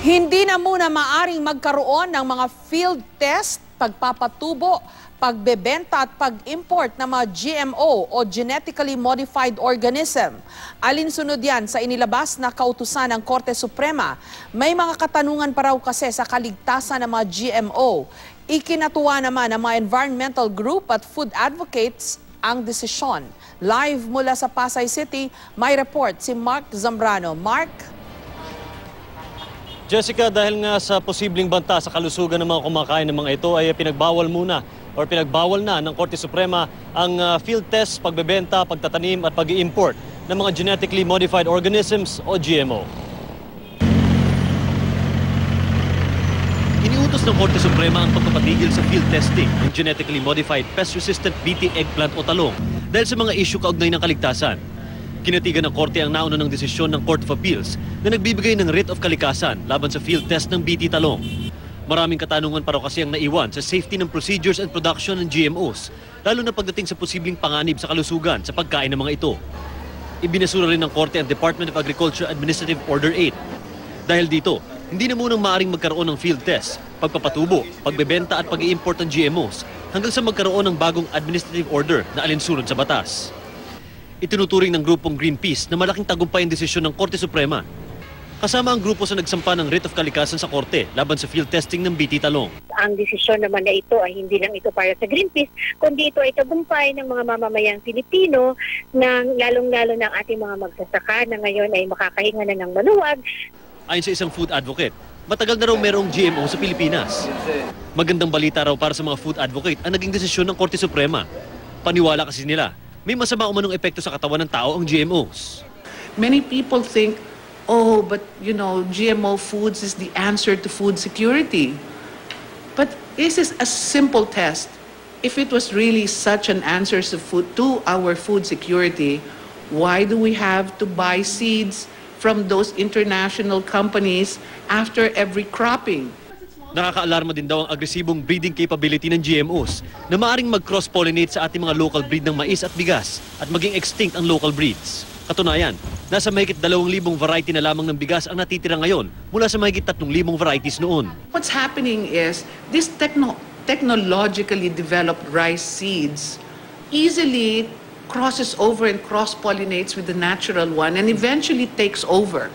Hindi na muna maaring magkaroon ng mga field test, pagpapatubo, pagbebenta at pag-import ng mga GMO o genetically modified organism. Alinsunod yan sa inilabas na kautusan ng Korte Suprema. May mga katanungan pa raw kasi sa kaligtasan ng mga GMO. Ikinatuwa naman ng mga environmental group at food advocates ang desisyon. Live mula sa Pasay City, may report si Mark Zambrano. Mark? Jessica, dahil nga sa posibleng banta sa kalusugan ng mga kumakain ng mga ito ay pinagbawal na ng Korte Suprema ang field test, pagbebenta, pagtatanim at pag-i-import ng mga genetically modified organisms o GMO. Iniutos ng Korte Suprema ang pagpapatigil sa field testing ng genetically modified pest-resistant BT eggplant o talong dahil sa mga issue kaugnay ng kaligtasan. Kinatigan ng Korte ang nauna ng desisyon ng Court of Appeals na nagbibigay ng writ of kalikasan laban sa field test ng BT talong. Maraming katanungan pa raw kasi ang naiwan sa safety ng procedures and production ng GMOs, lalo na pagdating sa posibleng panganib sa kalusugan sa pagkain ng mga ito. Ibinasura rin ng Korte ang Department of Agriculture Administrative Order 8. Dahil dito, hindi na munang maaring magkaroon ng field test, pagpapatubo, pagbebenta at pag-i-import ng GMOs hanggang sa magkaroon ng bagong administrative order na alinsunod sa batas. Itinuturing ng grupong Greenpeace na malaking tagumpay ang desisyon ng Korte Suprema. Kasama ang grupo sa nagsampa ng writ of kalikasan sa Korte laban sa field testing ng BT talong. Ang desisyon naman na ito ay hindi lang ito para sa Greenpeace, kundi ito ay tagumpay ng mga mamamayang Pilipino, ng lalong-lalo ng ating mga magsasaka na ngayon ay makakahinga na ng maluwag. Ayon sa isang food advocate, matagal na raw merong GMO sa Pilipinas. Magandang balita raw para sa mga food advocate ang naging desisyon ng Korte Suprema. Paniwala kasi nila, may masama umanong epekto sa katawan ng tao ang GMOs. Many people think, oh, but you know, GMO foods is the answer to food security. But this is a simple test. If it was really such an answer to our food security, why do we have to buy seeds from those international companies after every cropping? Nakaka-alarma din daw ang agresibong breeding capability ng GMOs na maaring mag-cross-pollinate sa ating mga local breed ng mais at bigas at maging extinct ang local breeds. Katunayan, nasa mahigit 2,000 variety na lamang ng bigas ang natitira ngayon mula sa mahigit 3,000 varieties noon. What's happening is this technologically developed rice seeds easily crosses over and cross-pollinates with the natural one and eventually takes over.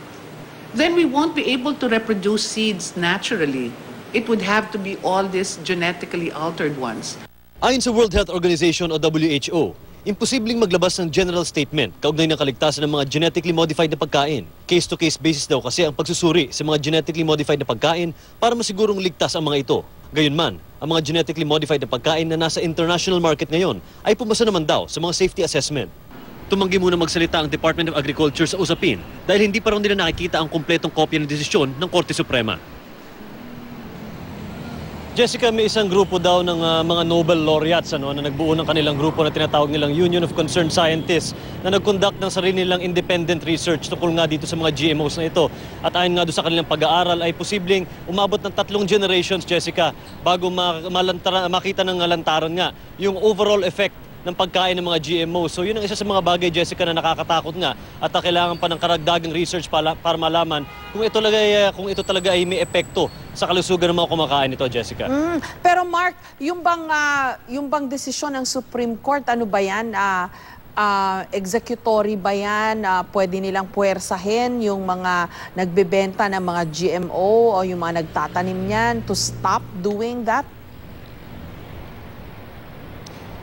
Then we won't be able to reproduce seeds naturally. It would have to be all these genetically altered ones. Ayon sa World Health Organization o WHO, imposibleng maglabas ng general statement kaugnay ng kaligtasan ng mga genetically modified na pagkain. Case-to-case basis daw kasi ang pagsusuri sa mga genetically modified na pagkain para masigurong ligtas ang mga ito. Gayunman, ang mga genetically modified na pagkain na nasa international market ngayon ay pumasa naman daw sa mga safety assessment. Tumanggi muna magsalita ang Department of Agriculture sa usapin dahil hindi pa raw nila nakikita ang kumpletong kopya ng desisyon ng Korte Suprema. Jessica, may isang grupo daw ng mga Nobel laureates na nagbuo ng kanilang grupo na tinatawag nilang Union of Concerned Scientists na nag-conduct ng sarili nilang independent research tungkol nga dito sa mga GMOs na ito. At ayon nga doon sa kanilang pag-aaral ay posibleng umabot ng 3 generations, Jessica, bago makita ng lantaran nga yung overall effect ng pagkain ng mga GMO. So yun ang isa sa mga bagay, Jessica, na nakakatakot nga at kailangan pa ng karagdagang research para malaman kung ito talaga ay may epekto sa kalusugan ng mga kumakain nito, Jessica. Pero Mark, yung bang desisyon ng Supreme Court, ano ba yan? Executory ba yan? Pwede nilang puwersahin yung mga nagbebenta ng mga GMO o yung mga nagtatanim niyan to stop doing that?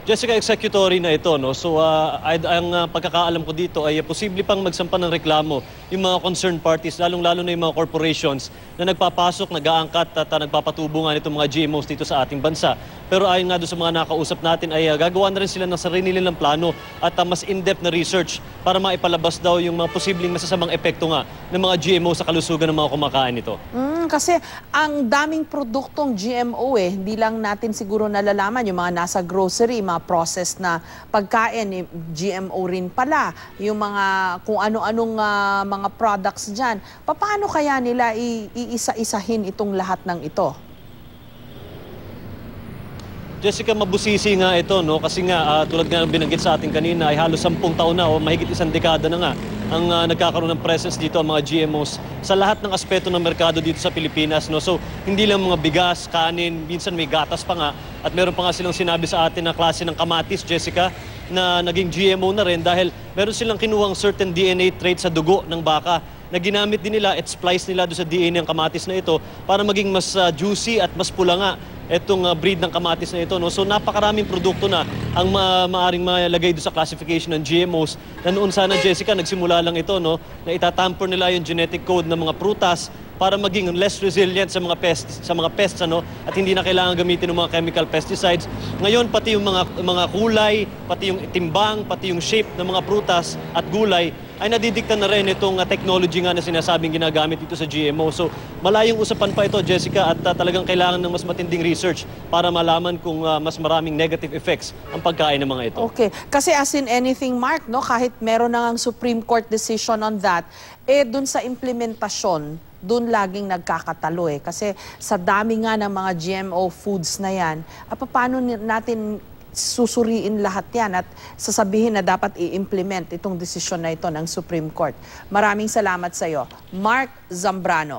Jessica, executory na ito, no? So ang pagkakaalam ko dito ay posible pang magsampa ng reklamo yung mga concerned parties, lalong-lalo na yung mga corporations na nagpapasok, nag-aangkat at nagpapatubo nga nitong mga GMOs dito sa ating bansa. Pero ayon nga doon sa mga nakausap natin ay gagawa na rin sila ng sarili nilang plano at mas in-depth na research para maipalabas daw yung mga posibleng masasamang epekto nga ng mga GMO sa kalusugan ng mga kumakain nito. Kasi ang daming produktong GMO hindi lang natin siguro nalalaman yung mga nasa grocery, mga processed na pagkain, GMO rin pala, yung mga kung ano-anong mga products dyan. Paano kaya nila iisa-isahin itong lahat ng ito? Jessica, mabusisi nga ito, no? Kasi nga tulad nga ng binanggit sa atin kanina ay halos 10 taon na o mahigit 1 dekada na nga nagkakaroon ng presence dito ang mga GMOs sa lahat ng aspeto ng merkado dito sa Pilipinas. No? So hindi lang mga bigas, kanin, minsan may gatas pa nga. At meron pa nga silang sinabi sa atin na klase ng kamatis, Jessica, na naging GMO na rin dahil meron silang kinuhang certain DNA trait sa dugo ng baka na ginamit din nila at splice nila doon sa DNA ng kamatis na ito para maging mas juicy at mas pula nga itong breed ng kamatis na ito. No? So napakaraming produkto na ang maaring malagay doon sa classification ng GMOs na noon sana, Jessica, nagsimula lang ito, no? Na itatamper nila yung genetic code ng mga prutas para maging less resilient sa mga pests ano, at hindi na kailangan gamitin ng mga chemical pesticides. Ngayon pati yung mga kulay, pati yung timbang, pati yung shape ng mga prutas at gulay ay nadidikta na rin itong technology nga na sinasabing ginagamit dito sa GMO. So malayong usapan pa ito, Jessica, at talagang kailangan ng mas matinding research para malaman kung mas maraming negative effects ang pagkain ng mga ito. Okay. Kasi as in anything, Mark, no, kahit meron na ang Supreme Court decision on that, dun sa implementasyon, dun laging nagkakatalo eh. Kasi sa dami nga ng mga GMO foods na yan, paano natin susuriin lahat yan at sasabihin na dapat i-implement itong desisyon na ito ng Supreme Court. Maraming salamat sa iyo, Mark Zambrano.